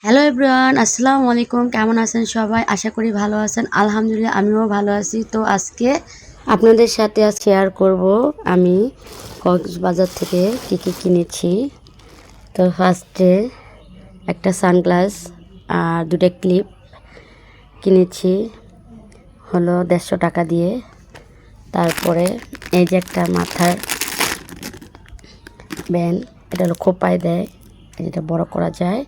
Hello everyone, আসসালামু আলাইকুম। কেমন আছেন সবাই? আশা করি ভালো আছেন। আলহামদুলিল্লাহ আমিও ভালো আছি। তো আজকে আপনাদের সাথে শেয়ার করব আমি কক্সবাজার থেকে কী কিনেছি। তো ফার্স্টে একটা সানগ্লাস আর দুটো ক্লিপ কিনেছি হলো 150 টাকা দিয়ে। তারপরে এই যে একটা মাথার ব্যান্ড, এটা হলো খোপায় দেয়, এটা বড় করা যায়,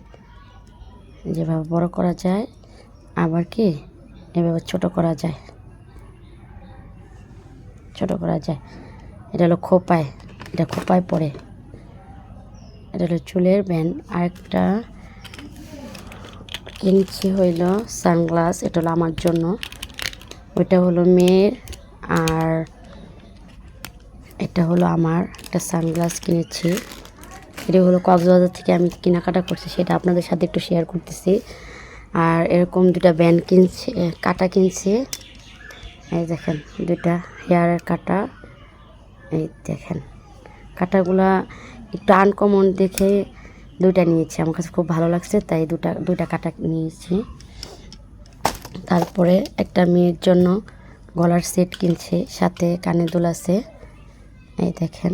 যেভাবে বড় করা যায় আবার কি এভাবে ছোট করা যায়, এটা হলো খোপায়, এটা খোপায় পড়ে, এটা হলো চুলের ব্যান্ড। আরেকটা কিনছি হইল সানগ্লাস, এটা হলো আমার জন্য, ওইটা হলো মেয়ের, আর এটা হলো আমার একটা সানগ্লাস কিনেছি। এটা হলো কক্সবাজার থেকে আমি কেনাকাটা করছি, সেটা আপনাদের সাথে একটু শেয়ার করতেছি। আর এরকম দুটা ব্যান্ড কিনছি, কাটা কিনছি, এই দেখেন দুটা হেয়ারের কাটা, এই দেখেন কাটাগুলা একটু আনকমন দেখে দুইটা নিয়েছি, আমার কাছে খুব ভালো লাগছে তাই দুইটা কাটা নিয়েছি। তারপরে একটা মেয়ের জন্য গলার সেট কিনছি, সাথে কানের দুল আছে, এই দেখেন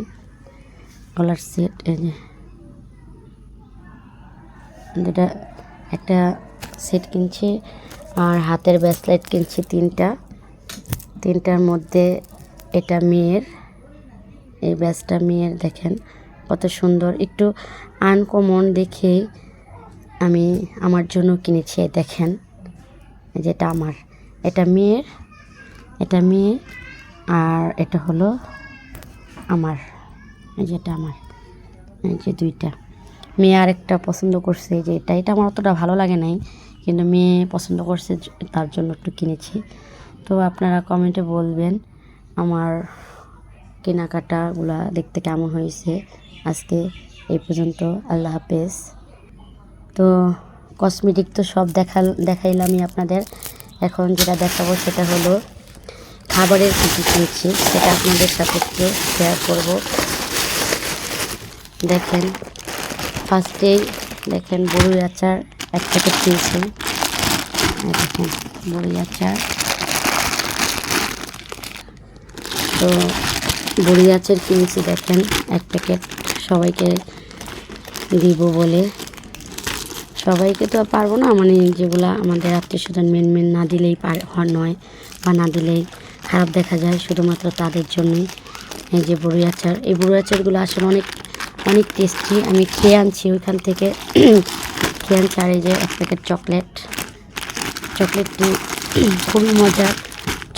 গলার সেট, এই যে দুটা একটা সেট কিনছি। আর হাতের ব্রেসলেট কিনছি তিনটার মধ্যে এটা মেয়ের, এই ব্যাসটা মেয়ের, দেখেন কত সুন্দর, একটু আনকমন দেখে আমি আমার জন্য কিনেছি। দেখেন যেটা আমার, এটা মেয়ের, আর এটা হলো আমার, যেটা আমার, এই যে দুইটা। মেয়ে আরেকটা পছন্দ করছে যে এটা আমার অতটা ভালো লাগে নাই, কিন্তু মেয়ে পছন্দ করছে তার জন্য একটু কিনেছি। তো আপনারা কমেন্টে বলবেন আমার কেনাকাটাগুলা দেখতে কেমন হয়েছে। আজকে এই পর্যন্ত, আল্লাহ হাফেজ। তো কসমেটিক তো সব দেখাইলামই আপনাদের, এখন যেটা দেখাবো সেটা হলো খাবারের কী কিনছি, সেটা আপনাদের সাথে একটু শেয়ার করব। দেখেন ফার্স্টেই দেখেন বড়ই আচার এক প্যাকেট কিনছি, দেখেন বড়ই আচার। তো বড়ি আচার কিনেছি, দেখেন এক প্যাকেট, সবাইকে দিব বলে, সবাইকে তো পারবো না, মানে যেগুলা আমাদের আত্মীয় স্বজন মেন না দিলেই নয়, বা না দিলেই খারাপ দেখা যায়, শুধুমাত্র তাদের জন্যই এই যে বড়ি আচার। এই বড়ি আচারগুলো আসলে অনেক টেস্টি, আমি খেয়ে আনছি ওইখান থেকে খেয়ে আনছি। আর এই যে এক প্যাকেট চকলেটটি খুবই মজা,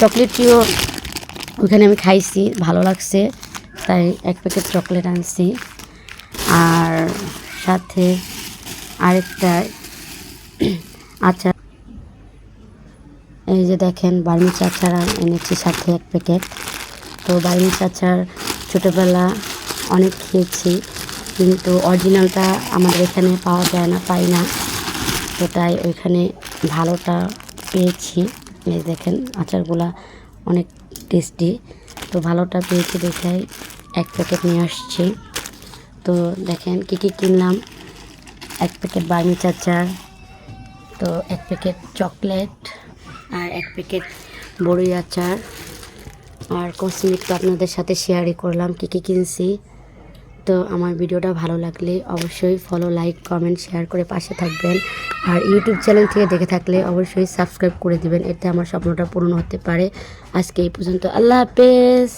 চকলেটটিও ওইখানে আমি খাইছি, ভালো লাগছে, তাই এক প্যাকেট চকলেট আনছি। আর সাথে আরেকটা আচার, এই যে দেখেন বার্মিজ আচার এনেছি সাথে এক প্যাকেট। তো বার্মিজ আচার ছোটোবেলা অনেক খেয়েছি, কিন্তু অরিজিনালটা আমাদের এখানে পাওয়া যায় না, পাই না, তো তাই ওইখানে ভালোটা পেয়েছি। এই দেখেন আচারগুলা অনেক টেস্টি, তো ভালোটা পেয়েছি দেখে এক প্যাকেট নিয়ে আসছি। তো দেখেন কী কিনলাম, এক প্যাকেট বার্মিজ আচার, তো এক প্যাকেট চকলেট, আর এক প্যাকেট বড়ই আচার, আর কসমেটিক তো আপনাদের সাথে শেয়ারই করলাম কী কিনছি। তো আমার ভিডিওটা ভালো লাগলে অবশ্যই ফলো, লাইক, কমেন্ট, শেয়ার করে পাশে থাকবেন। আর ইউটিউব চ্যানেল থেকে দেখে থাকলে অবশ্যই সাবস্ক্রাইব করে দিবেন, এতে আমার স্বপ্নটা পূরণ হতে পারে। আজকে এই পর্যন্ত, আল্লাহ হাফেজ।